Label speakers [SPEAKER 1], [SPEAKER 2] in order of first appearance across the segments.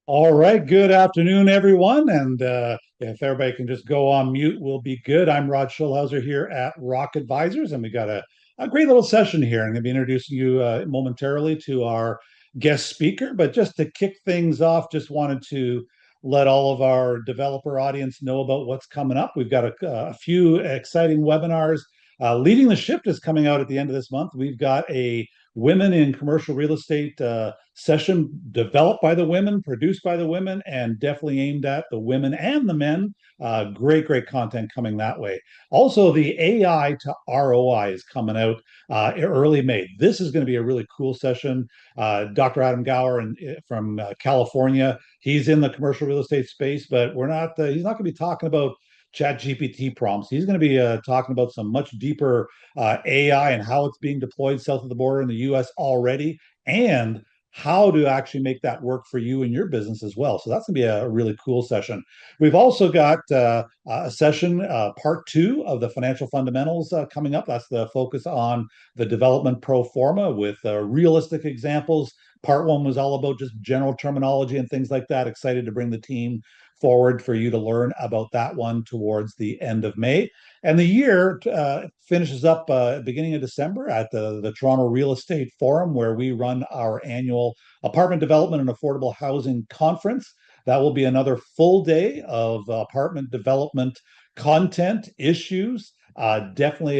[SPEAKER 1] All right, good afternoon, everyone. And if everybody can just go on mute, we'll be good. I'm Rod Schulhauser here at Rock Advisors, and we got a great little session here. I'm going to be introducing you momentarily to our guest speaker. But just to kick things off, just wanted to let all of our developer audience know about what's coming up. We've got a few exciting webinars. Leading the Shift is coming out at the end of this month. We've got a Women in Commercial Real Estate session developed by the women, produced by the women, and definitely aimed at the women and the men. Great content coming that way. Also, the AI to ROI is coming out early May. This is going to be a really cool session. Dr. Adam Gower from California, he's in the commercial real estate space, but we're not. He's not going to be talking about chat GPT prompts. He's going to be talking about some much deeper AI and how it's being deployed south of the border in the US already, and how to actually make that work for you and your business as well. So that's going to be a really cool session. We've also got a session, part two of the financial fundamentals coming up. That's the focus on the development pro forma with realistic examples. Part one was all about just general terminology and things like that. Excited to bring the team forward for you to learn about that one towards the end of May. And the year finishes up beginning of December at the Toronto Real Estate Forum, where we run our annual apartment development and affordable housing conference. That will be another full day of apartment development content, issues, definitely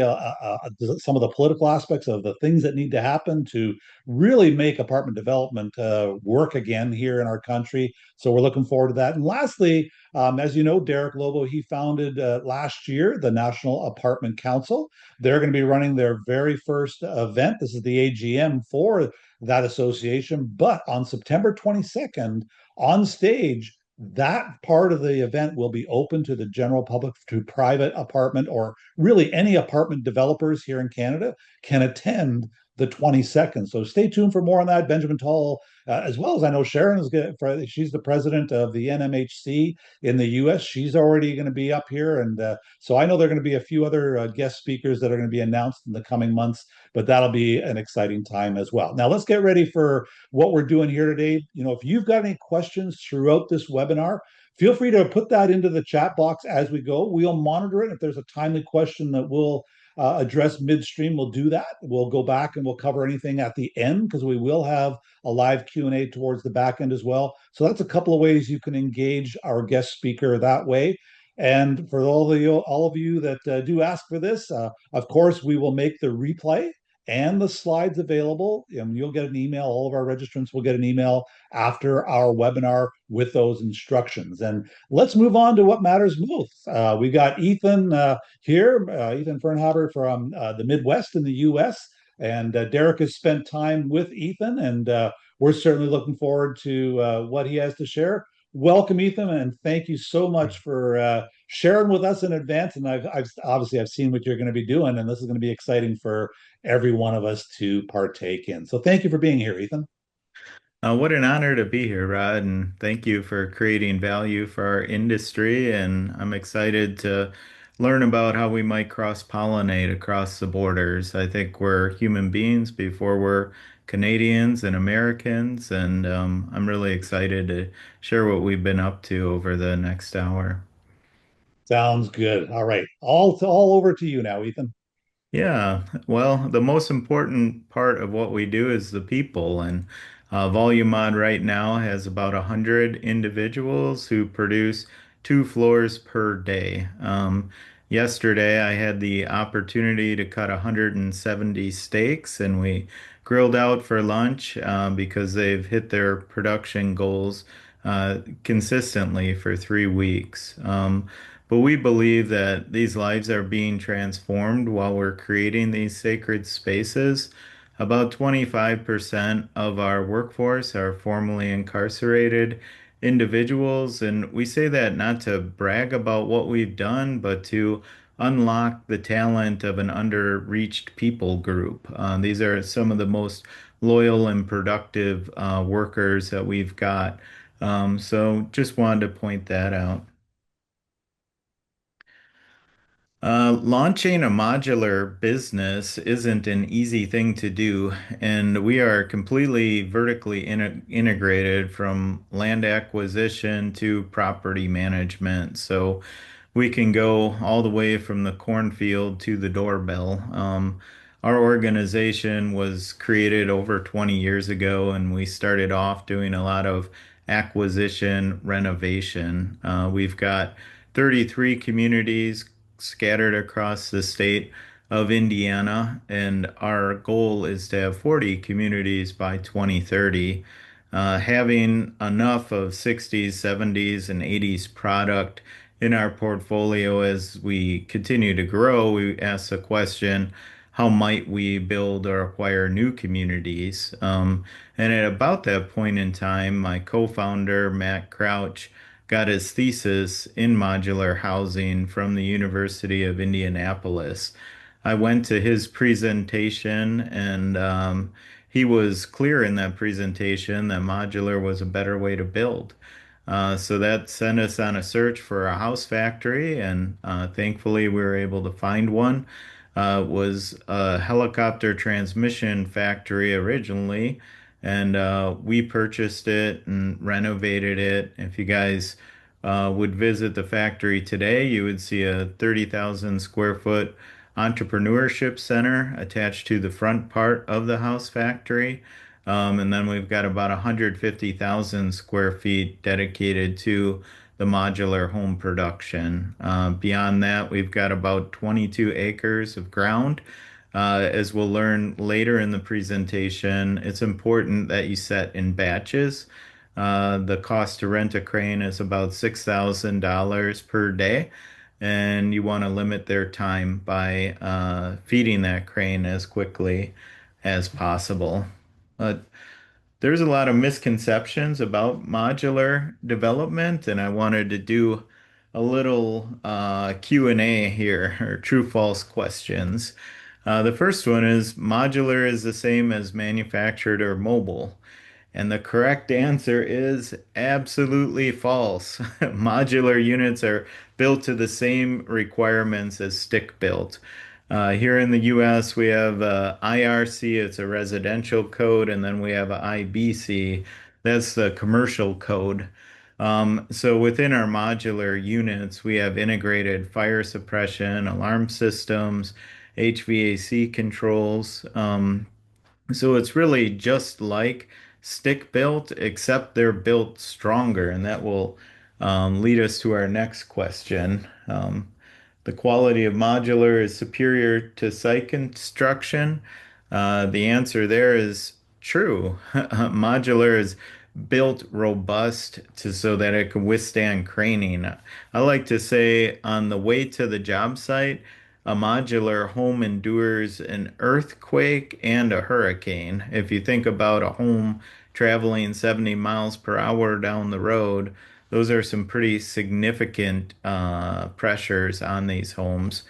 [SPEAKER 1] some of the political aspects of the things that need to happen to really make apartment development work again here in our country. So we're looking forward to that. And lastly, as you know, Derek Lobo, he founded last year the National Apartment Council. They're going to be running their very first event. This is the AGM for that association. But on September 22nd, on stage, that part of the event will be open to the general public, to private apartment or really any apartment developers here in Canada can attend the 22nd. So stay tuned for more on that. Benjamin Tall, as well as I know Sharon is good. She's the president of the NMHC in the U.S. She's already going to be up here, and so I know there are going to be a few other guest speakers that are going to be announced in the coming months. But that'll be an exciting time as well. Now let's get ready for what we're doing here today. If you've got any questions throughout this webinar, feel free to put that into the chat box as we go. We'll monitor it. If there's a timely question that we'll address midstream, we'll do that. We'll go back and we'll cover anything at the end, because we will have a live Q&A towards the back end as well. So that's a couple of ways you can engage our guest speaker that way. And for all of you that do ask for this, of course, we will make the replay and the slides available. And you'll get an email. All of our registrants will get an email after our webinar with those instructions. And let's move on to what matters most. We got Ethan here, Ethan Fernhaber from the Midwest in the US. And Derek has spent time with Ethan, and we're certainly looking forward to what he has to share. Welcome, Ethan, and thank you so much for sharing with us in advance. And I've obviously I've seen what you're going to be doing, and this is going to be exciting for every one of us to partake in. So thank you for being here, Ethan.
[SPEAKER 2] What an honor to be here, Rod, and thank you for creating value for our industry. And I'm excited to learn about how we might cross-pollinate across the borders. I think we're human beings before we're Canadians and Americans, and I'm really excited to share what we've been up to over the next hour.
[SPEAKER 1] Sounds good. All right, all over to you now, Ethan.
[SPEAKER 2] Yeah, well, the most important part of what we do is the people, and Volumod right now has about 100 individuals who produce 2 floors per day. Yesterday, I had the opportunity to cut 170 steaks, and we grilled out for lunch because they've hit their production goals consistently for 3 weeks. But we believe that these lives are being transformed while we're creating these sacred spaces. About 25% of our workforce are formerly incarcerated individuals, and we say that not to brag about what we've done, but to unlock the talent of an underreached people group. These are some of the most loyal and productive workers that we've got. So just wanted to point that out. Launching a modular business isn't an easy thing to do, and we are completely vertically integrated from land acquisition to property management. So we can go all the way from the cornfield to the doorbell. Our organization was created over 20 years ago, and we started off doing a lot of acquisition renovation. We've got 33 communities scattered across the state of Indiana, and our goal is to have 40 communities by 2030. Having enough of 60s, 70s, and 80s product in our portfolio as we continue to grow, we ask the question, how might we build or acquire new communities? And at about that point in time, my co-founder, Matt Crouch, got his thesis in modular housing from the University of Indianapolis. I went to his presentation and he was clear in that presentation that modular was a better way to build. So that sent us on a search for a house factory, and thankfully we were able to find one. It was a helicopter transmission factory originally, and we purchased it and renovated it. If you guys would visit the factory today, you would see a 30,000 square foot entrepreneurship center attached to the front part of the house factory. And then we've got about 150,000 square feet dedicated to the modular home production. Beyond that, we've got about 22 acres of ground. As we'll learn later in the presentation, it's important that you set in batches. The cost to rent a crane is about $6,000 per day, and you want to limit their time by feeding that crane as quickly as possible. Uh, there's a lot of misconceptions about modular development, and I wanted to do a little Q&A here, or true false questions. The first one is modular is the same as manufactured or mobile. And the correct answer is absolutely false. Modular units are built to the same requirements as stick built. Here in the US, we have IRC, it's a residential code, and then we have a IBC, that's the commercial code. So within our modular units, we have integrated fire suppression, alarm systems, HVAC controls. So it's really just like stick built, except they're built stronger, and that will lead us to our next question. The quality of modular is superior to site construction. The answer there is true. Modular is built robust so that it can withstand craning. I like to say on the way to the job site, a modular home endures an earthquake and a hurricane. If you think about a home traveling 70 miles per hour down the road, those are some pretty significant pressures on these homes.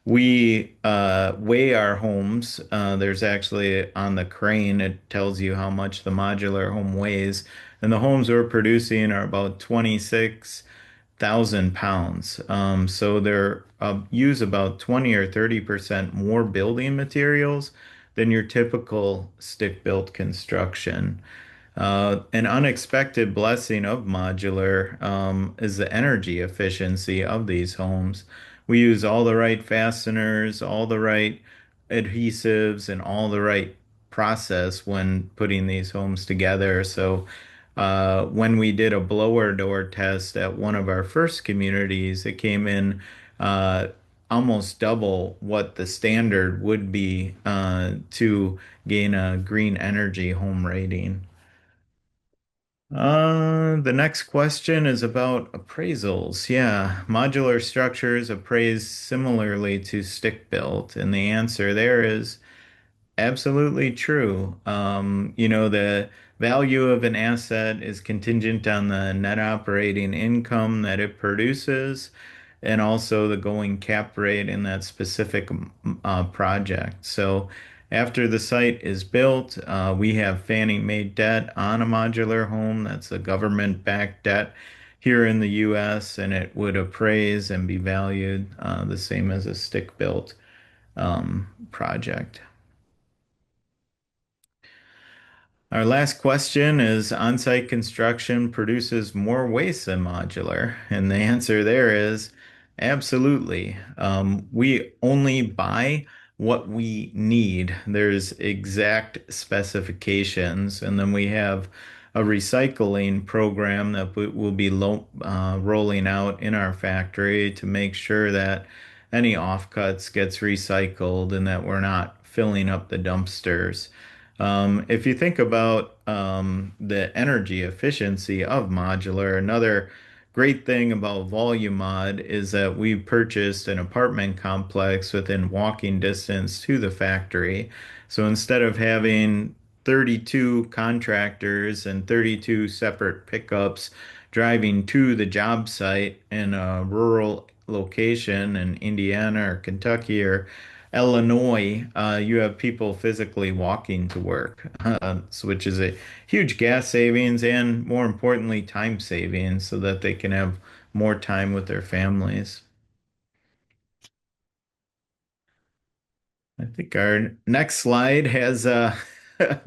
[SPEAKER 2] We weigh our homes. There's actually on the crane, it tells you how much the modular home weighs. And the homes we're producing are about 26,000 pounds. So they're use about 20 or 30% more building materials than your typical stick-built construction. An unexpected blessing of modular is the energy efficiency of these homes. We use all the right fasteners, all the right adhesives, and all the right process when putting these homes together. So when we did a blower door test at one of our first communities, it came in uh, almost double what the standard would be to gain a green energy home rating. The next question is about appraisals. Yeah, modular structures appraise similarly to stick built, and the answer there is absolutely true. The value of an asset is contingent on the net operating income that it produces and also the going cap rate in that specific project. So after the site is built, we have Fannie Mae debt on a modular home. That's a government-backed debt here in the US, and it would appraise and be valued the same as a stick-built project. Our last question is on-site construction produces more waste than modular? And the answer there is absolutely. We only buy what we need. There's exact specifications, and then we have a recycling program that will be rolling out in our factory to make sure that any offcuts gets recycled and that we're not filling up the dumpsters. If you think about the energy efficiency of modular, another great thing about Volumod is that we purchased an apartment complex within walking distance to the factory. So instead of having 32 contractors and 32 separate pickups driving to the job site in a rural location in Indiana or Kentucky or Illinois, you have people physically walking to work, which is a huge gas savings and, more importantly, time savings so that they can have more time with their families. I think our next slide has a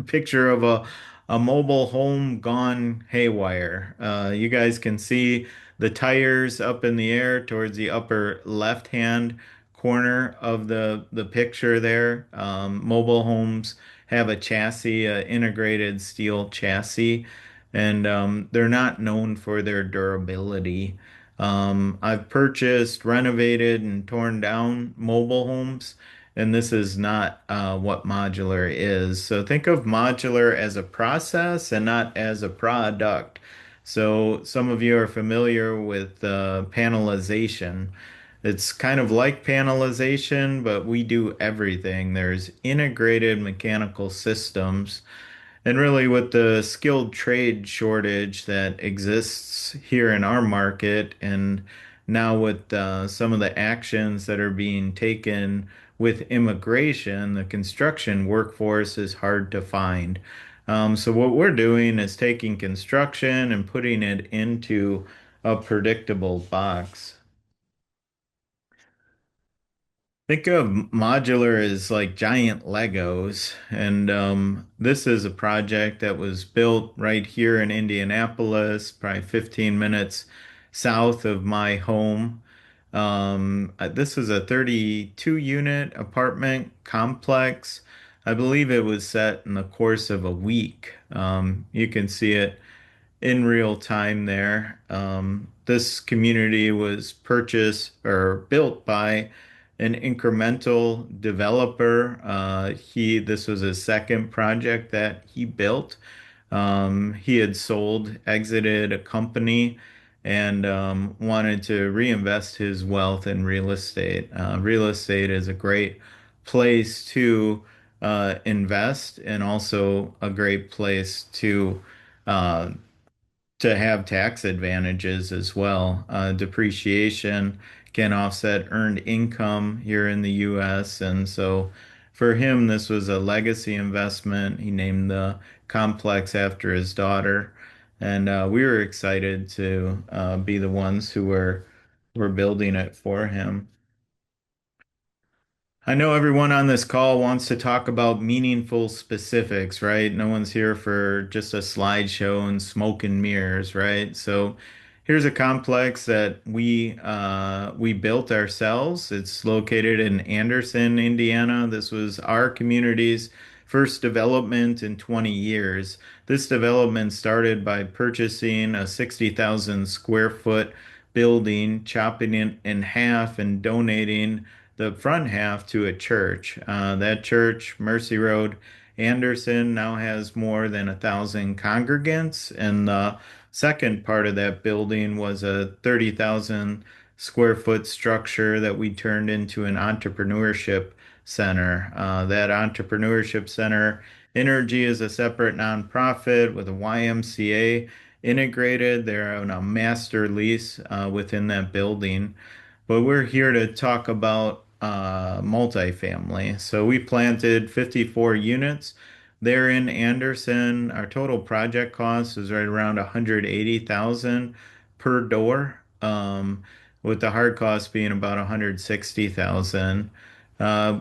[SPEAKER 2] picture of a mobile home gone haywire. You guys can see the tires up in the air towards the upper left-hand corner of the picture there. Mobile homes have a chassis, integrated steel chassis, and they're not known for their durability. I've purchased, renovated, and torn down mobile homes, and this is not what modular is. So think of modular as a process and not as a product. So some of you are familiar with panelization. It's kind of like panelization, but we do everything. There's integrated mechanical systems, and really, with the skilled trade shortage that exists here in our market, and now with some of the actions that are being taken with immigration, the construction workforce is hard to find. So, what we're doing is taking construction and putting it into a predictable box. Think of modular as like giant Legos, and this is a project that was built right here in Indianapolis, probably 15 minutes south of my home. This is a 32 unit apartment complex. I believe it was set in the course of a week. You can see it in real time there. This community was purchased or built by an incremental developer. This was his second project that he built. He had exited a company, and wanted to reinvest his wealth in real estate. Real estate is a great place to invest, and also a great place uh, to have tax advantages as well. Depreciation can offset earned income here in the US. And so for him, this was a legacy investment. He named the complex after his daughter. And we were excited to be the ones were building it for him. I know everyone on this call wants to talk about meaningful specifics, right? No one's here for just a slideshow and smoke and mirrors, right? So here's a complex that we built ourselves. It's located in Anderson, Indiana. This was our community's first development in 20 years. This development started by purchasing a 60,000 square foot building, chopping it in half, and donating the front half to a church. That church, Mercy Road, Anderson, now has more than 1,000 congregants, and the second part of that building was a 30,000 square foot structure that we turned into an entrepreneurship center. That entrepreneurship center, Energy, is a separate nonprofit with a YMCA integrated. They're on a master lease within that building. But we're here to talk about multifamily. So we planted 54 units there in Anderson. Our total project cost is right around 180,000, per door, with the hard cost being about 160,000.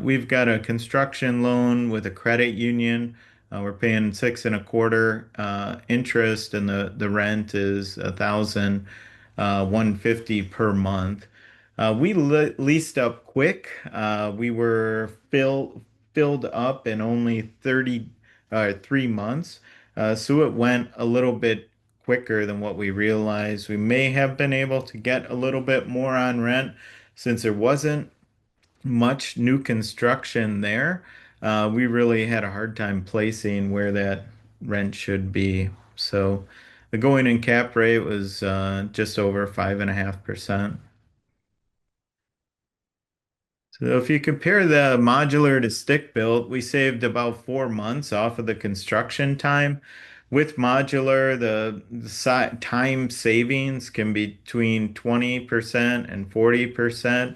[SPEAKER 2] We've got a construction loan with a credit union. We're paying 6.25 interest, and the rent is 150 per month. We leased up quick. We were filled up in only 3 months. So it went a little bit quicker than what we realized. We may have been able to get a little bit more on rent since there wasn't much new construction there. We really had a hard time placing where that rent should be. So the going in cap rate was just over 5.5%. So if you compare the modular to stick built, we saved about 4 months off of the construction time. With modular, the time savings can be between 20% and 40%.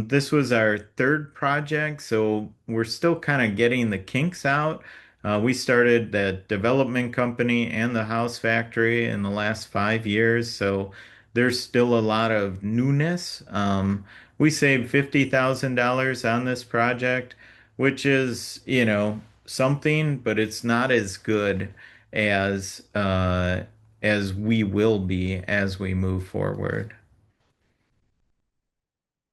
[SPEAKER 2] This was our third project, so we're still kind of getting the kinks out. We started that development company and the house factory in the last 5 years, so there's still a lot of newness. We saved $50,000 on this project, which is, something, but it's not as good as we will be as we move forward.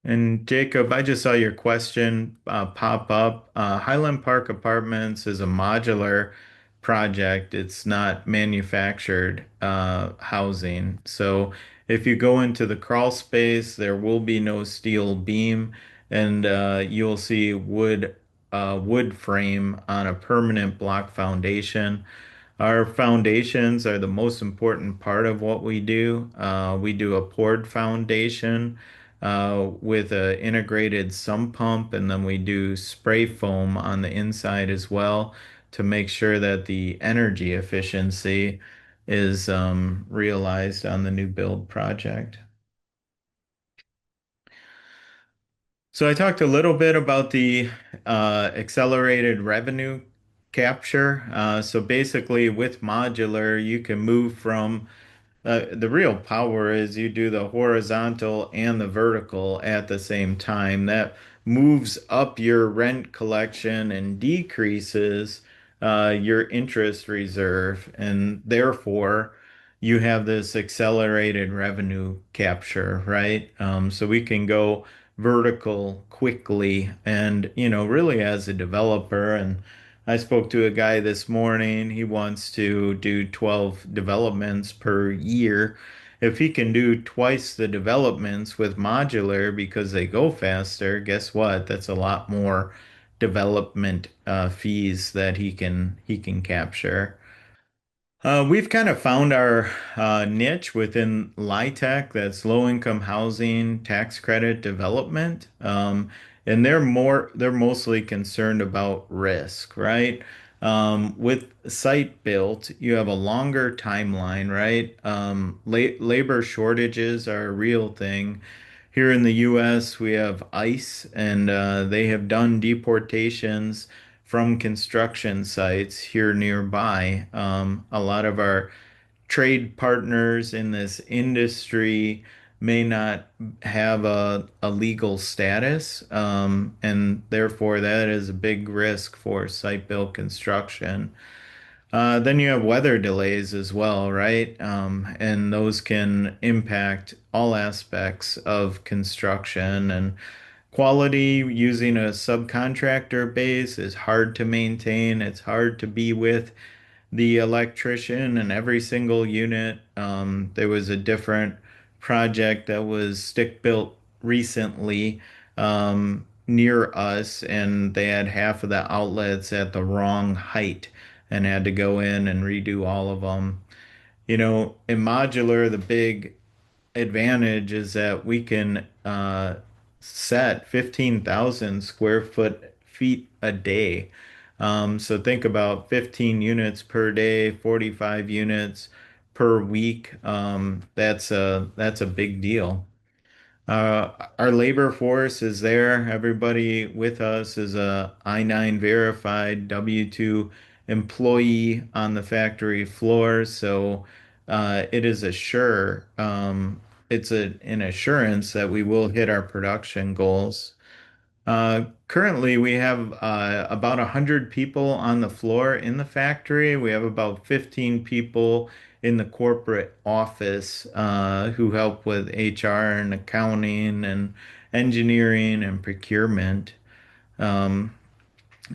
[SPEAKER 2] And Jacob, I just saw your question pop up. Highland Park Apartments is a modular project. It's not manufactured housing. So if you go into the crawl space, there will be no steel beam, and you'll see wood frame on a permanent block foundation. Our foundations are the most important part of what we do. We do a poured foundation with an integrated sump pump, and then we do spray foam on the inside as well to make sure that the energy efficiency is realized on the new build project. So I talked a little bit about the accelerated revenue capture. So basically, with modular, you can move from the real power is you do the horizontal and the vertical at the same time. That moves up your rent collection and decreases your interest reserve, and therefore you have this accelerated revenue capture, right? So we can go vertical quickly, and really as a developer, and I spoke to a guy this morning. He wants to do 12 developments per year. If he can do twice the developments with modular because they go faster, guess what? That's a lot more development fees that he can capture. We've kind of found our niche within LIHTC, that's low income housing tax credit development. And they're mostly concerned about risk, right? With site built, you have a longer timeline, right? Labor shortages are a real thing. Here in the US, we have ICE, and they have done deportations from construction sites here nearby. A lot of our trade partners in this industry may not have a legal status, and therefore that is a big risk for site built construction. Then you have weather delays as well, right? And those can impact all aspects of construction, and quality using a subcontractor base is hard to maintain. It's hard to be with the electrician in every single unit. There was a different project that was stick built recently near us, and they had half of the outlets at the wrong height and had to go in and redo all of them. In modular, the big advantage is that we can set 15,000 square feet a day. So think about 15 units per day, 45 units per week. That's a big deal. Our labor force is there. Everybody with us is a I-9 verified W-2 employee on the factory floor. So it is an assurance that we will hit our production goals. Currently, we have about 100 people on the floor in the factory. We have about 15 people in the corporate office who help with HR and accounting and engineering and procurement. Um,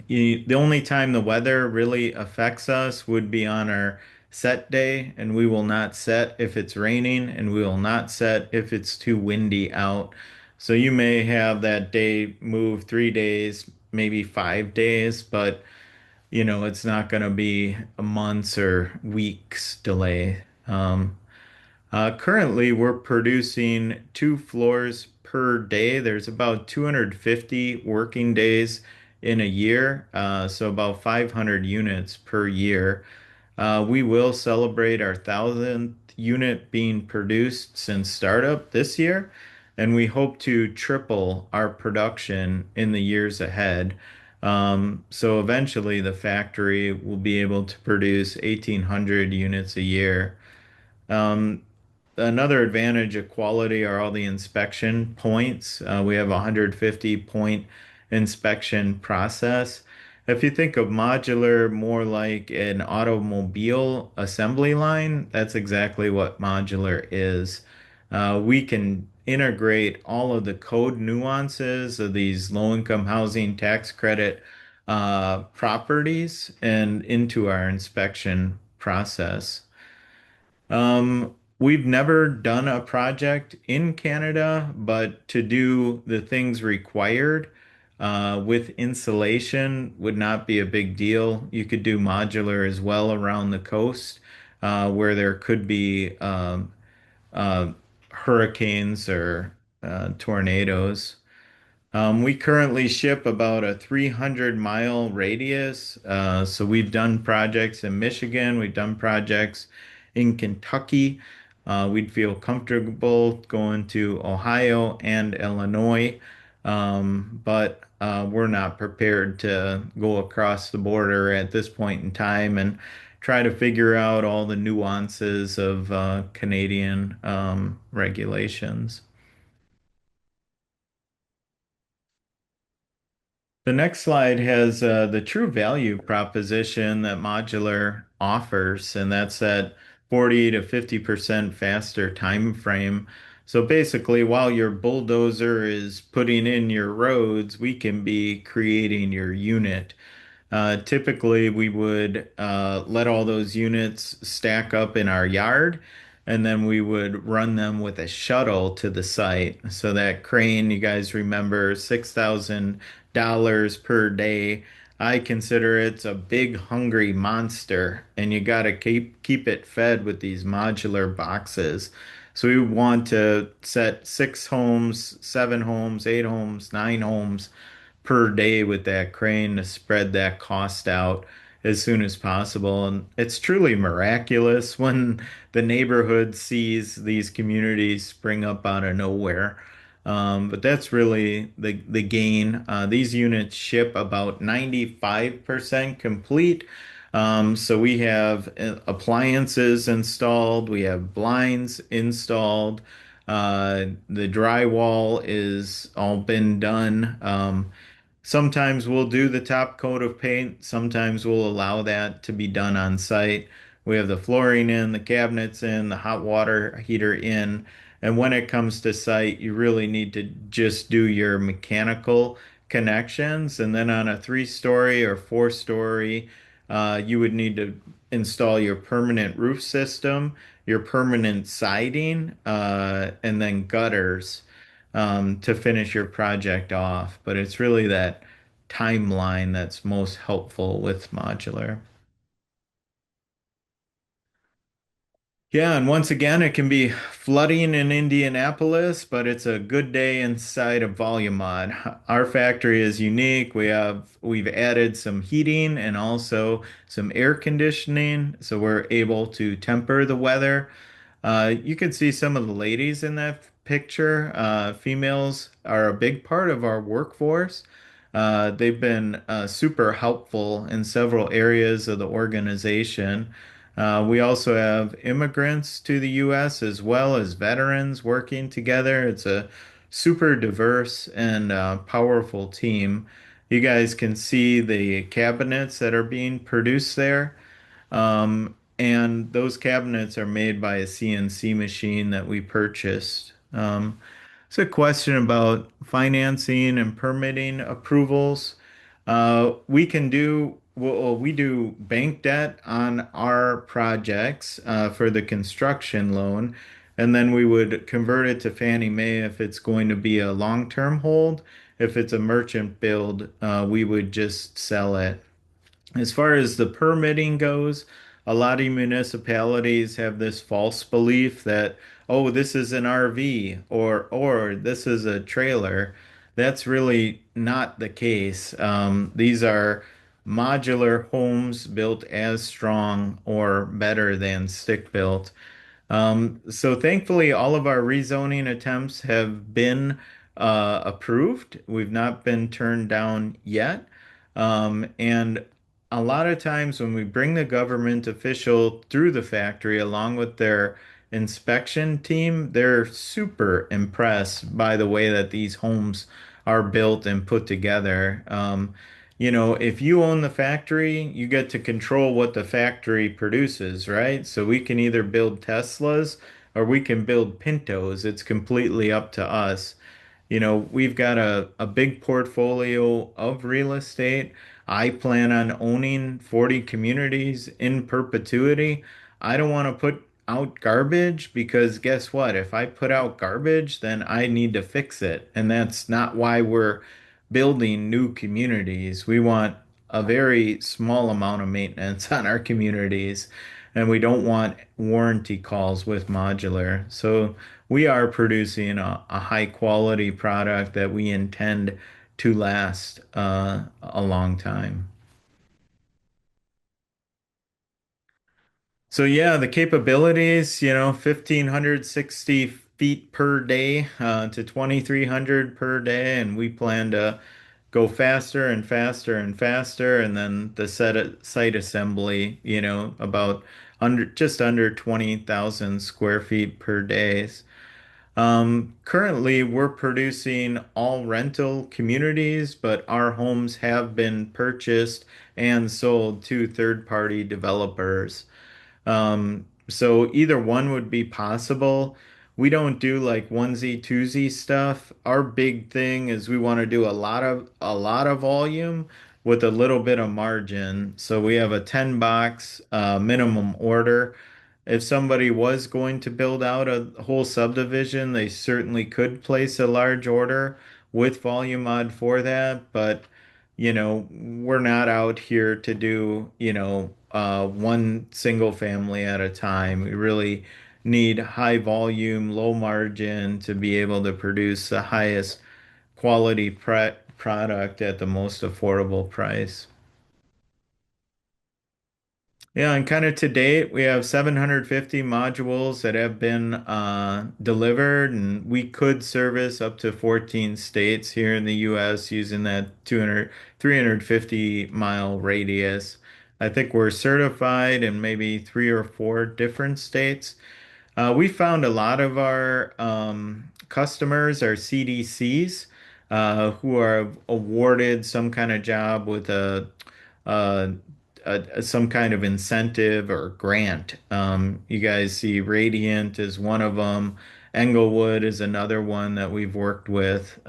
[SPEAKER 2] the only time the weather really affects us would be on our set day, and we will not set if it's raining, and we will not set if it's too windy out. So you may have that day move 3 days, maybe 5 days, but it's not going to be a months or weeks delay. Currently, we're producing 2 floors per day. There's about 250 working days in a year, so about 500 units per year. We will celebrate our 1,000th unit being produced since startup this year, and we hope to triple our production in the years ahead. So eventually, the factory will be able to produce 1,800 units a year. Um, Another advantage of quality are all the inspection points. We have a 150 point inspection process. If you think of modular more like an automobile assembly line, that's exactly what modular is. We can integrate all of the code nuances of these low-income housing tax credit properties and into our inspection process. We've never done a project in Canada, but to do the things required with insulation would not be a big deal. You could do modular as well around the coast, where there could be uh, hurricanes or tornadoes. We currently ship about a 300-mile radius. So we've done projects in Michigan, we've done projects in Kentucky. We'd feel comfortable going to Ohio and Illinois, but we're not prepared to go across the border at this point in time and try to figure out all the nuances of Canadian regulations. The next slide has the true value proposition that modular offers, and that's that 40 to 50% faster time frame. So basically, while your bulldozer is putting in your roads, we can be creating your unit. Typically, we would let all those units stack up in our yard, and then we would run them with a shuttle to the site. So that crane, you guys remember, $6,000 per day. I consider it's a big hungry monster, and you got to keep it fed with these modular boxes. So we want to set 6 homes, 7 homes, 8 homes, 9 homes per day with that crane to spread that cost out as soon as possible. And it's truly miraculous when the neighborhood sees these communities spring up out of nowhere. But that's really the gain. These units ship about 95% complete. So we have appliances installed, we have blinds installed, the drywall is all been done. Sometimes we'll do the top coat of paint. Sometimes we'll allow that to be done on site. We have the flooring in, the cabinets in, the hot water heater in. And when it comes to site, you really need to just do your mechanical connections. And then on a 3-story or 4-story, you would need to install your permanent roof system, your permanent siding, and then gutters to finish your project off. But it's really that timeline that's most helpful with modular. Yeah, and once again, it can be flooding in Indianapolis, but it's a good day inside of Volumod. Our factory is unique. We've added some heating and also some air conditioning, so we're able to temper the weather. You can see some of the ladies in that picture. Females are a big part of our workforce. They've been super helpful in several areas of the organization. We also have immigrants to the U.S. as well as veterans working together. It's a super diverse and powerful team. You guys can see the cabinets that are being produced there. And those cabinets are made by a CNC machine that we purchased. It's a question about financing and permitting approvals. We do bank debt on our projects for the construction loan, and then we would convert it to Fannie Mae if it's going to be a long-term hold. If it's a merchant build, we would just sell it. As far as the permitting goes, a lot of municipalities have this false belief that, oh, this is an RV or this is a trailer. That's really not the case. These are modular homes built as strong or better than stick built. So thankfully, all of our rezoning attempts have been approved. We've not been turned down yet. And a lot of times when we bring the government official through the factory along with their inspection team, they're super impressed by the way that these homes are built and put together. If you own the factory, you get to control what the factory produces, right? So we can either build Teslas or we can build Pintos. It's completely up to us. We've got a big portfolio of real estate. I plan on owning 40 communities in perpetuity. I don't want to put out garbage because guess what? If I put out garbage, then I need to fix it. And that's not why we're building new communities. We want a very small amount of maintenance on our communities, and we don't want warranty calls with modular. So we are producing a high quality product that we intend to last a long time. So yeah, the capabilities, 1,560 feet per day to 2,300 per day, and we plan to go faster and faster and faster, and then the site assembly, about just under 20,000 square feet per day. Currently, we're producing all rental communities, but our homes have been purchased and sold to third-party developers. So either one would be possible. We don't do like onesie twosie stuff. Our big thing is we want to do a lot of volume with a little bit of margin. So we have a 10 box minimum order. If somebody was going to build out a whole subdivision, they certainly could place a large order with Volumod for that, but we're not out here to do, one single family at a time. We really need high volume, low margin to be able to produce the highest quality product at the most affordable price. Yeah, and kind of to date, we have 750 modules that have been delivered, and we could service up to 14 states here in the US using that 350-mile radius. I think we're certified in maybe 3 or 4 different states. We found a lot of our customers are CDCs who are awarded some kind of job with a some kind of incentive or grant. You guys see Radiant is one of them. Englewood is another one that we've worked with.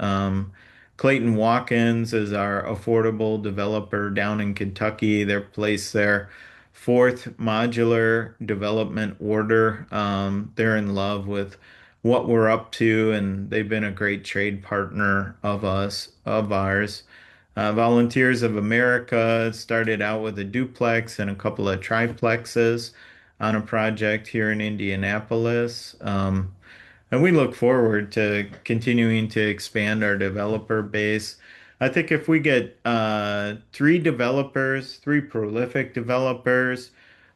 [SPEAKER 2] Clayton Watkins is our affordable developer down in Kentucky. They're placed their fourth modular development order. They're in love with what we're up to, and they've been a great trade partner of ours. Volunteers of America started out with a duplex and a couple of triplexes on a project here in Indianapolis. And we look forward to continuing to expand our developer base. I think if we get three developers, three prolific developers,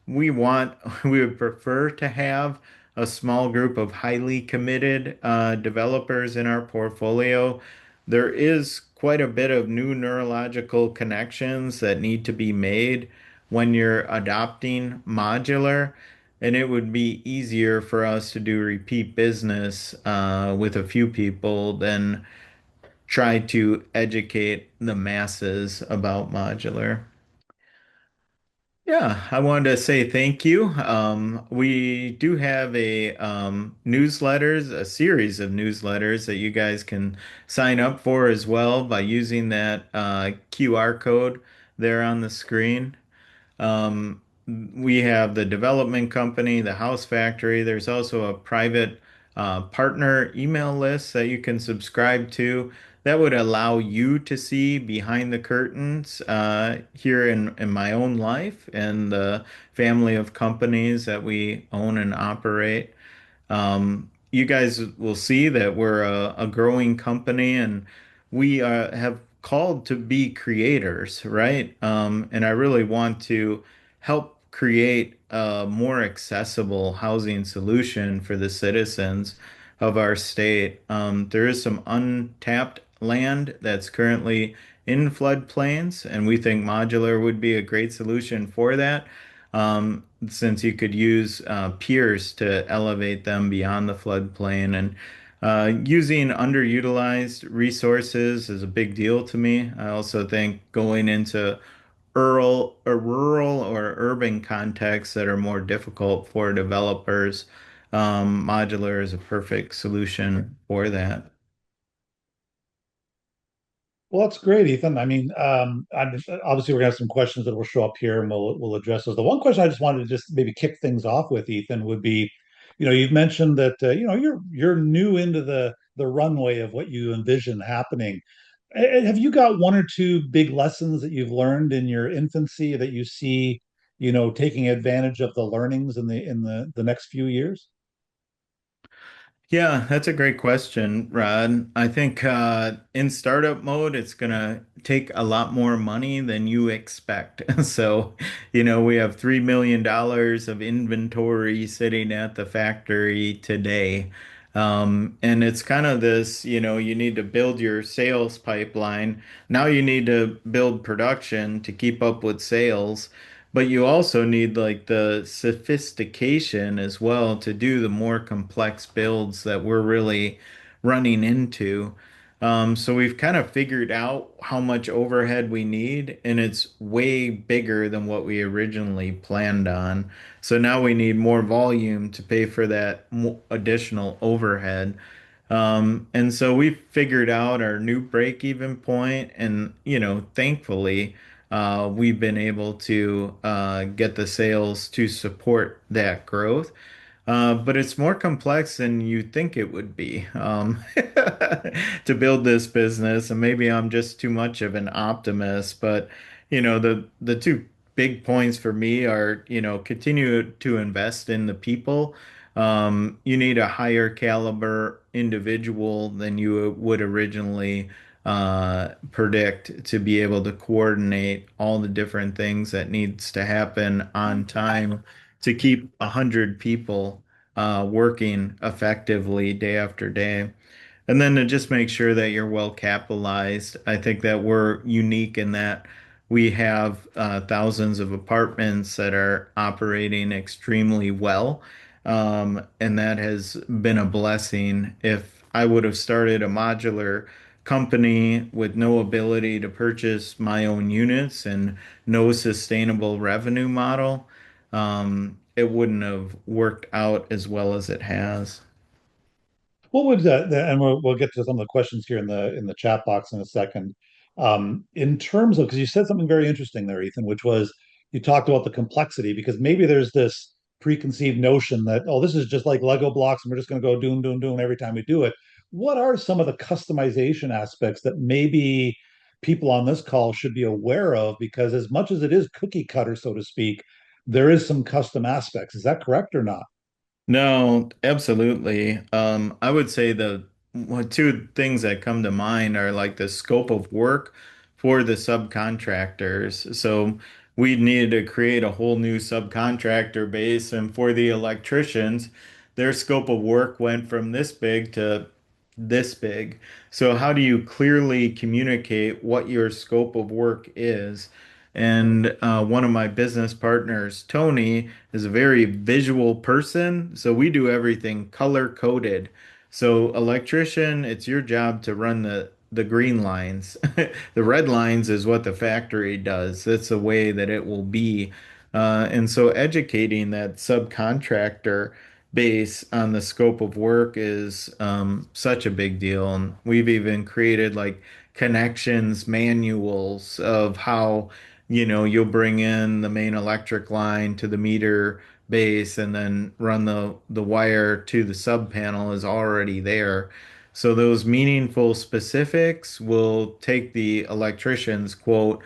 [SPEAKER 2] we would prefer to have a small group of highly committed developers in our portfolio. There is quite a bit of new neurological connections that need to be made when you're adopting modular, and it would be easier for us to do repeat business with a few people than try to educate the masses about modular. Yeah, I wanted to say thank you. We do have a newsletters, a series of newsletters that you guys can sign up for as well by using that QR code there on the screen. Um, we have the development company, the house factory. There's also a private partner email list that you can subscribe to that would allow you to see behind the curtains here in my own life and the family of companies that we own and operate. You guys will see that we're a growing company and we have called to be creators, right? And I really want to help create a more accessible housing solution for the citizens of our state. There is some untapped land that's currently in floodplains, and we think modular would be a great solution for that since you could use piers to elevate them beyond the floodplain. And using underutilized resources is a big deal to me. I also think going into rural or urban contexts that are more difficult for developers, modular is a perfect solution for that.
[SPEAKER 1] Well, that's great, Ethan. I mean, obviously we're gonna have some questions that will show up here, and we'll address those. The one question I just wanted to just maybe kick things off with, Ethan, would be, you've mentioned that you're new into the runway of what you envision happening. Have you got one or two big lessons that you've learned in your infancy that you see, taking advantage of the learnings in the next few years?
[SPEAKER 2] Yeah, that's a great question, Rod. I think in startup mode, it's gonna take a lot more money than you expect. So, we have $3 million of inventory sitting at the factory today. And it's kind of this, you need to build your sales pipeline. Now you need to build production to keep up with sales. But you also need like the sophistication as well to do the more complex builds that we're really running into. So we've kind of figured out how much overhead we need, and it's way bigger than what we originally planned on. So now we need more volume to pay for that additional overhead. And so we figured out our new break-even point, and thankfully, we've been able to get the sales to support that growth. But it's more complex than you think it would be to build this business. And maybe I'm just too much of an optimist, but the two big points for me are, continue to invest in the people. You need a higher caliber individual than you would originally predict to be able to coordinate all the different things that needs to happen on time to keep 100 people working effectively day after day. And then to just make sure that you're well capitalized. I think that we're unique in that we have thousands of apartments that are operating extremely well. And that has been a blessing. If I would have started a modular company with no ability to purchase my own units and no sustainable revenue model, it wouldn't have worked out as well as it has.
[SPEAKER 1] What would and we'll get to some of the questions here in the chat box in a second. In terms of, because you said something very interesting there, Ethan, which was you talked about the complexity, because maybe there's this preconceived notion that, oh, this is just like Lego blocks and we're just going to go doom, doom, doom every time we do it. What are some of the customization aspects that maybe people on this call should be aware of? Because as much as it is cookie cutter, so to speak, there is some custom aspects. Is that correct or not?
[SPEAKER 2] No, absolutely. I would say two things that come to mind are like the scope of work for the subcontractors. So we needed to create a whole new subcontractor base, and for the electricians, their scope of work went from this big to this big. So how do you clearly communicate what your scope of work is? And one of my business partners, Tony, is a very visual person. So we do everything color coded. So electrician, it's your job to run the green lines. The red lines is what the factory does. That's the way that it will be. And so educating that subcontractor base on the scope of work is such a big deal. And we've even created like connections manuals of how, you'll bring in the main electric line to the meter base and then run the wire to the sub panel is already there. So those meaningful specifics will take the electrician's quote,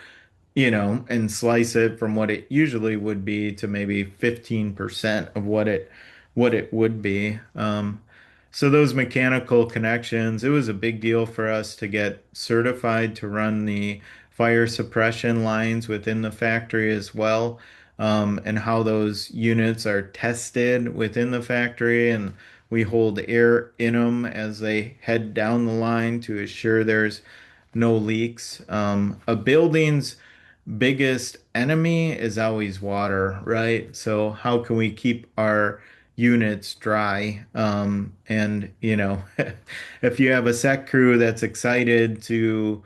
[SPEAKER 2] and slice it from what it usually would be to maybe 15% of what it would be. So those mechanical connections, it was a big deal for us to get certified to run the fire suppression lines within the factory as well, and how those units are tested within the factory. And we hold air in them as they head down the line to assure there's no leaks. A building's biggest enemy is always water, right? So how can we keep our units dry? And if you have a set crew that's excited to,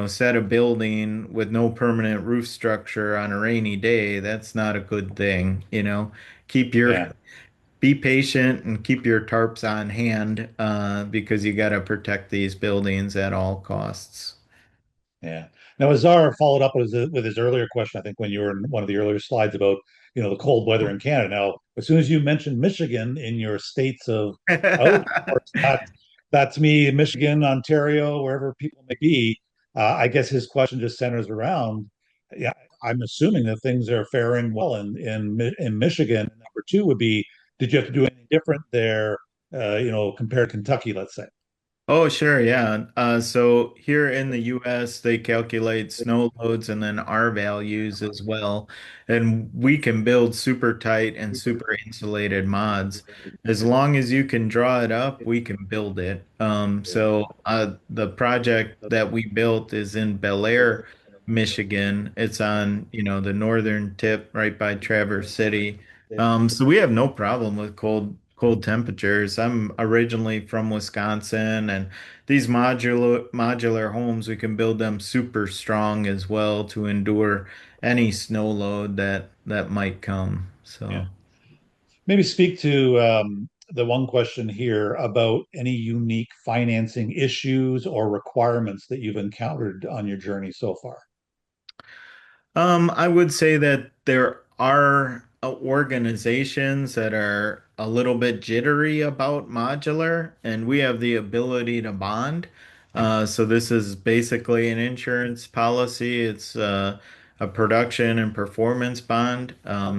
[SPEAKER 2] set a building with no permanent roof structure on a rainy day, that's not a good thing, Keep your
[SPEAKER 1] Yeah.
[SPEAKER 2] be patient and keep your tarps on hand, because you got to protect these buildings at all costs.
[SPEAKER 1] Yeah. Now, Azar followed up with his earlier question, I think, when you were in one of the earlier slides about, the cold weather in Canada. Now, as soon as you mentioned Michigan in your states of out, of course, that's me, Michigan, Ontario, wherever people may be. I guess his question just centers around, yeah, I'm assuming that things are faring well in Michigan. Number two would be, did you have to do anything different there, compared to Kentucky, let's say?
[SPEAKER 2] Oh, sure, yeah. So here in the US, they calculate snow loads and then R values as well. And we can build super tight and super insulated mods. As long as you can draw it up, we can build it. So the project that we built is in Bel Air, Michigan. It's on, the northern tip right by Traverse City. So we have no problem with cold temperatures. I'm originally from Wisconsin, and these modular homes, we can build them super strong as well to endure any snow load that might come.
[SPEAKER 1] Yeah.
[SPEAKER 2] So.
[SPEAKER 1] Maybe speak to the one question here about any unique financing issues or requirements that you've encountered on your journey so far.
[SPEAKER 2] I would say that there are organizations that are a little bit jittery about modular, and we have the ability to bond. So this is basically an insurance policy. It's a production and performance bond,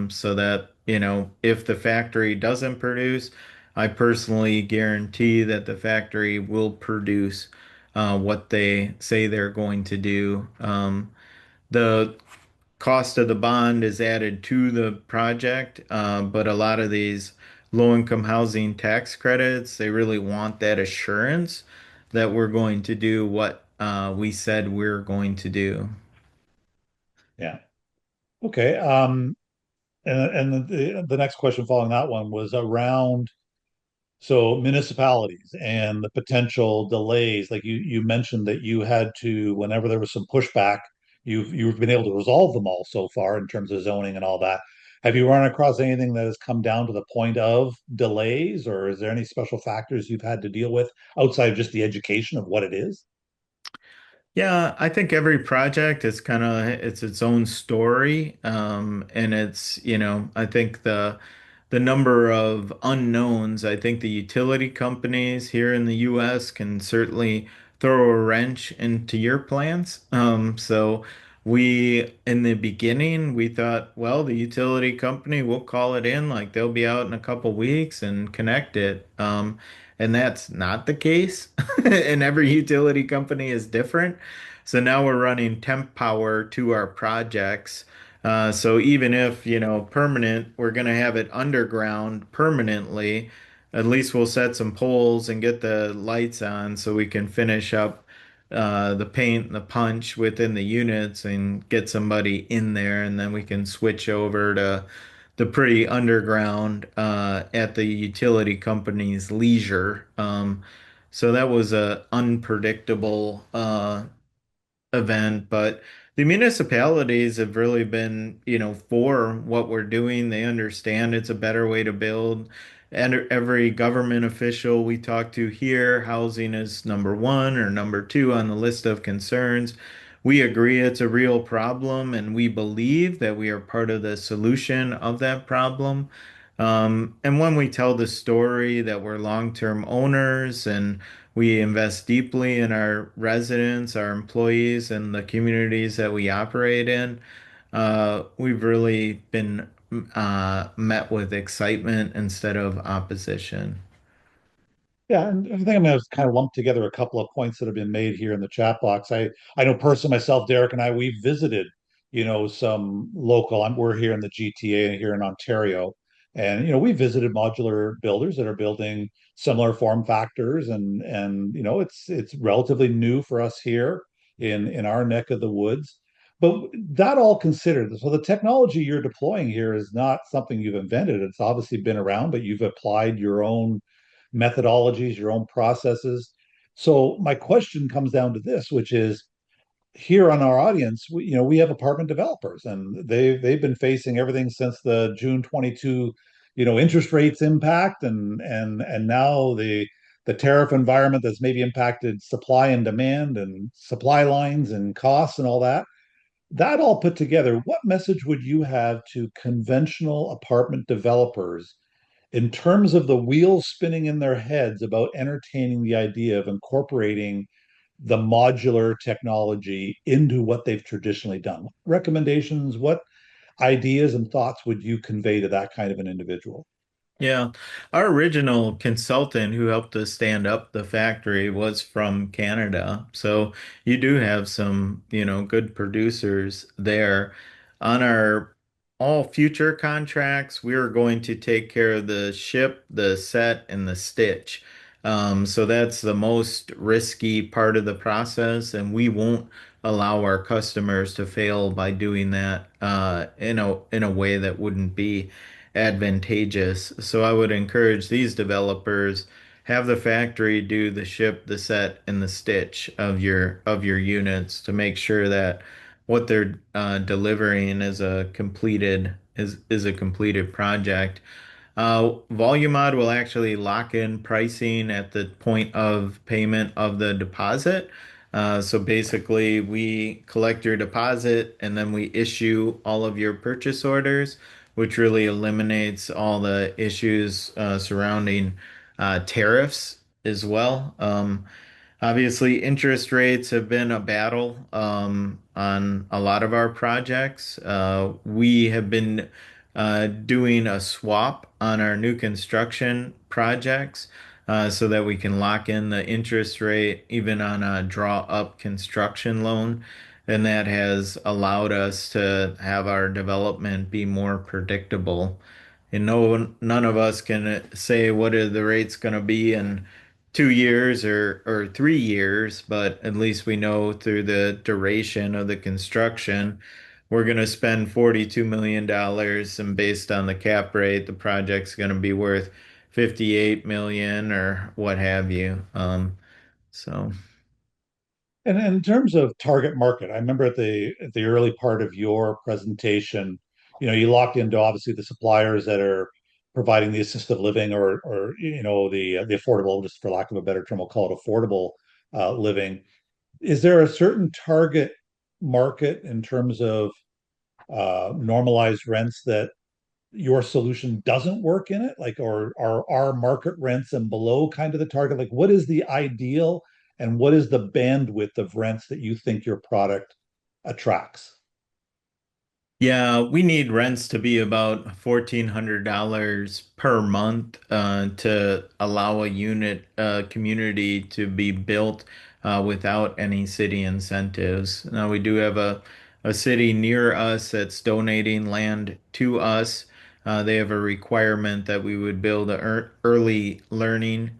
[SPEAKER 2] so that, if the factory doesn't produce, I personally guarantee that the factory will produce what they say they're going to do. The cost of the bond is added to the project, but a lot of these low-income housing tax credits, they really want that assurance that we're going to do what we said we're going to do.
[SPEAKER 1] Yeah. Okay. And the next question following that one was around so municipalities and the potential delays. Like you mentioned that you had to, whenever there was some pushback, you've been able to resolve them all so far in terms of zoning and all that. Have you run across anything that has come down to the point of delays, or is there any special factors you've had to deal with outside of just the education of what it is?
[SPEAKER 2] Yeah, I think every project is it's its own story. And I think the number of unknowns, I think the utility companies here in the US can certainly throw a wrench into your plans. So in the beginning, we thought, well, the utility company will call it in, like they'll be out in a couple weeks and connect it. And that's not the case. And every utility company is different. So now we're running temp power to our projects. So even if, permanent, we're going to have it underground permanently, at least we'll set some poles and get the lights on so we can finish up the paint, the punch within the units and get somebody in there, and then we can switch over to the pretty underground at the utility company's leisure. So that was a unpredictable event, but the municipalities have really been, for what we're doing. They understand it's a better way to build. And every government official we talk to here, housing is number one or number two on the list of concerns. We agree it's a real problem, and we believe that we are part of the solution of that problem. And when we tell the story that we're long-term owners and we invest deeply in our residents, our employees, and the communities that we operate in. We've really been met with excitement instead of opposition.
[SPEAKER 1] Yeah, and I think I'm going to kind of lump together a couple of points that have been made here in the chat box. I know personally myself, Derek and I, we visited, some local. We're here in the GTA here in Ontario, and we visited modular builders that are building similar form factors, and it's relatively new for us here in our neck of the woods. But that all considered, so the technology you're deploying here is not something you've invented. It's obviously been around, but you've applied your own methodologies, your own processes. So my question comes down to this, which is here on our audience, we have apartment developers, and they've been facing everything since the June 22, interest rates impact, and now the tariff environment that's maybe impacted supply and demand and supply lines and costs and all that. That all put together, what message would you have to conventional apartment developers in terms of the wheels spinning in their heads about entertaining the idea of incorporating the modular technology into what they've traditionally done? What recommendations, what ideas and thoughts would you convey to that kind of an individual?
[SPEAKER 2] Yeah, our original consultant who helped us stand up the factory was from Canada. So you do have some, good producers there. On our all future contracts, we are going to take care of the ship, the set, and the stitch. So that's the most risky part of the process, and we won't allow our customers to fail by doing that in a way that wouldn't be advantageous. So I would encourage these developers have the factory do the ship, the set, and the stitch of your units to make sure that what they're delivering is a completed project. Volumod will actually lock in pricing at the point of payment of the deposit. So basically, we collect your deposit and then we issue all of your purchase orders, which really eliminates all the issues surrounding tariffs as well. Obviously, interest rates have been a battle on a lot of our projects. We have been doing a swap on our new construction projects so that we can lock in the interest rate even on a draw up construction loan. And that has allowed us to have our development be more predictable. And none of us can say what are the rates going to be in 2 years or 3 years, but at least we know through the duration of the construction, we're going to spend $42 million, and based on the cap rate, the project's going to be worth 58 million or what have you. So
[SPEAKER 1] And in terms of target market, I remember at the early part of your presentation, you locked into obviously the suppliers that are providing the assisted living or the affordable, just for lack of a better term, we'll call it affordable living. Is there a certain target market in terms of normalized rents that your solution doesn't work in it? Like, or are market rents and below kind of the target? Like, what is the ideal and what is the bandwidth of rents that you think your product attracts?
[SPEAKER 2] yeah, we need rents to be about $1,400 per month to allow a unit community to be built without any city incentives. Now, we do have a city near us that's donating land to us. They have a requirement that we would build a early learning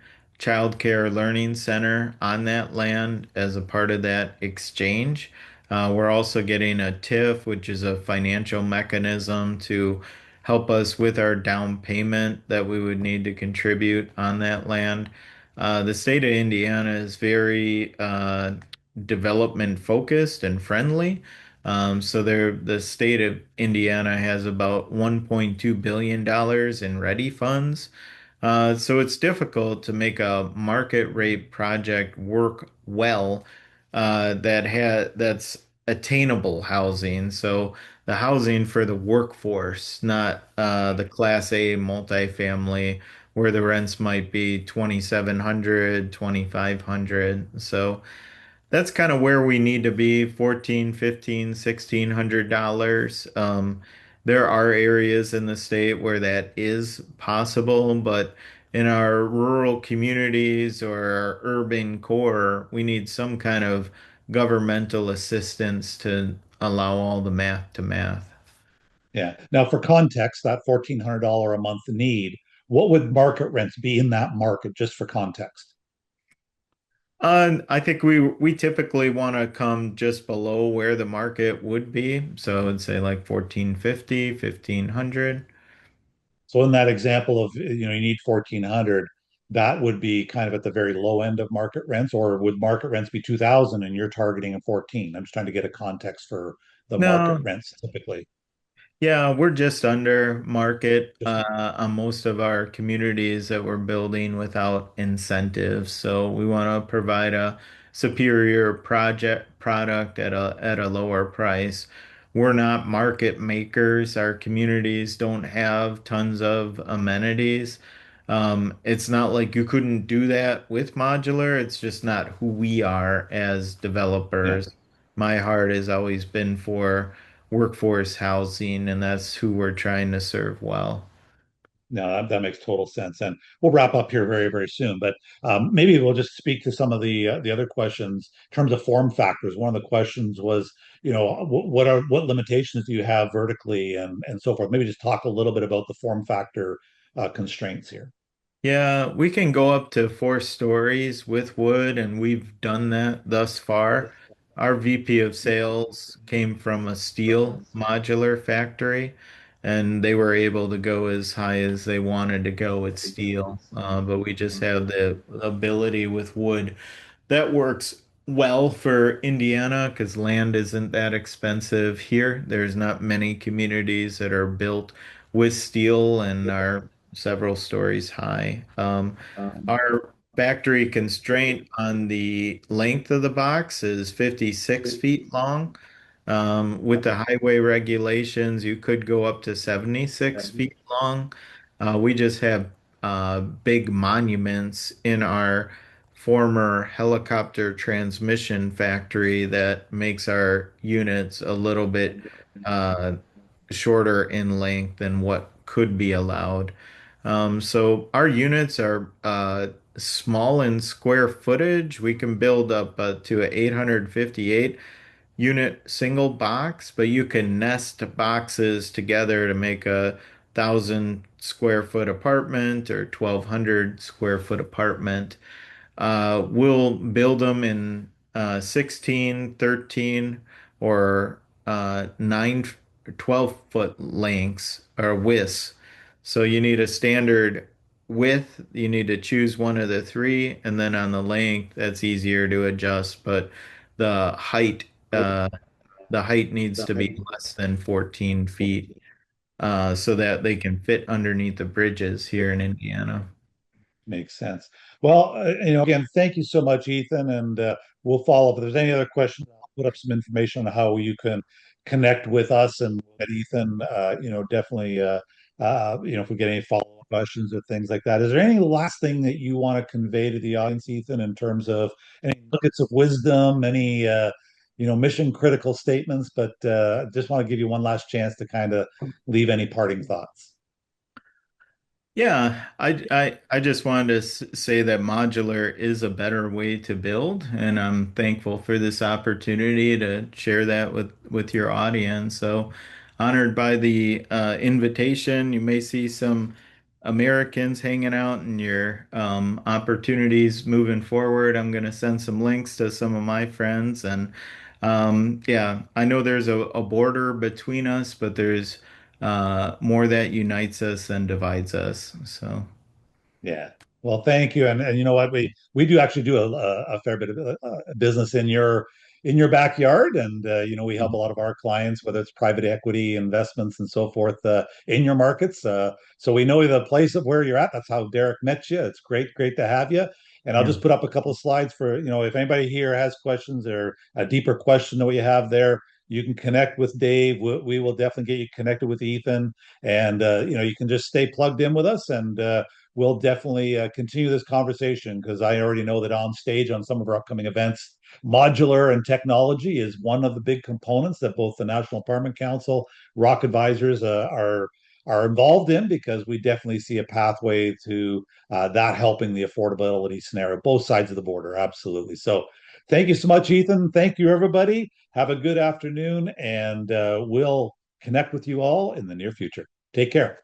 [SPEAKER 2] childcare learning center on that land as a part of that exchange. We're also getting a TIF, which is a financial mechanism to help us with our down payment that we would need to contribute on that land. The state of Indiana is very development focused and friendly. The state of Indiana has about $1.2 billion in ready funds. So it's difficult to make a market rate project work well that's attainable housing. So the housing for the workforce, not the Class A multifamily where the rents might be 2,700, 2,500. So that's kind of where we need to be, 14, 15, $1,600. There are areas in the state where that is possible, but in our rural communities or our urban core, we need some kind of governmental assistance to allow all the math to math.
[SPEAKER 1] Yeah. Now, for context, that $1,400 a month need, what would market rents be in that market, just for context?
[SPEAKER 2] I think we typically want to come just below where the market would be. So I would say like 1450, 1500.
[SPEAKER 1] So in that example of, you need 1,400, that would be kind of at the very low end of market rents, or would market rents be 2,000 and you're targeting a 14? I'm just trying to get a context for the market
[SPEAKER 2] No,
[SPEAKER 1] rents typically.
[SPEAKER 2] yeah, we're just under market
[SPEAKER 1] Just
[SPEAKER 2] on most of our communities that we're building without incentives. So we want to provide a superior project product at a lower price. We're not market makers. Our communities don't have tons of amenities. It's not like you couldn't do that with modular. It's just not who we are as
[SPEAKER 1] yeah.
[SPEAKER 2] developers. My heart has always been for workforce housing, and that's who we're trying to serve well.
[SPEAKER 1] No, that makes total sense. And we'll wrap up here very, very soon. But maybe we'll just speak to some of the other questions in terms of form factors. One of the questions was, what limitations do you have vertically and so forth? Maybe just talk a little bit about the form factor constraints here.
[SPEAKER 2] Yeah, we can go up to 4 stories with wood, and we've done that thus far. Our VP of sales came from a steel modular factory, and they were able to go as high as they wanted to go with steel. But we just have the ability with wood. That works well for Indiana because land isn't that expensive here. There's not many communities that are built with steel and are several stories high. Our factory constraint on the length of the box is 56 feet long. With the highway regulations, you could go up to 76 feet long. We just have big monuments in our former helicopter transmission factory that makes our units a little bit uh, shorter in length than what could be allowed. So our units are small in square footage. We can build up to a 858 unit single box, but you can nest boxes together to make a 1,000 square foot apartment or 1,200 square foot apartment. We'll build them in 16, 13, or 9, 12 foot lengths or widths. So you need a standard width. You need to choose one of the three, and then on the length, that's easier to adjust. But the height, uh, the height needs to be less than 14 feet, so that they can fit underneath the bridges here in Indiana.
[SPEAKER 1] Makes sense. Well, again, thank you so much, Ethan, and we'll follow up. If there's any other questions, I'll put up some information on how you can connect with us and with Ethan. Definitely, if we get any follow-up questions or things like that. Is there any last thing that you want to convey to the audience, Ethan, in terms of any nuggets of wisdom, any mission critical statements? But just want to give you one last chance to kind of leave any parting thoughts.
[SPEAKER 2] Yeah, I just wanted to say that modular is a better way to build, and I'm thankful for this opportunity to share that with your audience. So honored by the invitation. You may see some Americans hanging out and your opportunities moving forward. I'm going to send some links to some of my friends. And yeah, I know there's a border between us, but there's more that unites us than divides us. So,
[SPEAKER 1] Yeah. Well, thank you. And you know what? We do actually do a fair bit of business in your backyard, and you know we help a
[SPEAKER 2] mhm.
[SPEAKER 1] lot of our clients, whether it's private equity investments and so forth, in your markets. So we know the place of where you're at. That's how Derek met you. It's great to have you. And I'll
[SPEAKER 2] Yeah.
[SPEAKER 1] just put up a couple of slides for you know if anybody here has questions or a deeper question than what you have there. You can connect with Dave. We will definitely get you connected with Ethan, and you know you can just stay plugged in with us and. We'll definitely continue this conversation because I already know that on stage on some of our upcoming events, modular and technology is one of the big components that both the National Apartment Council, Rock Advisors are involved in because we definitely see a pathway to that helping the affordability scenario, both sides of the border. Absolutely. So, thank you so much, Ethan. Thank you, everybody. Have a good afternoon, and we'll connect with you all in the near future. Take care.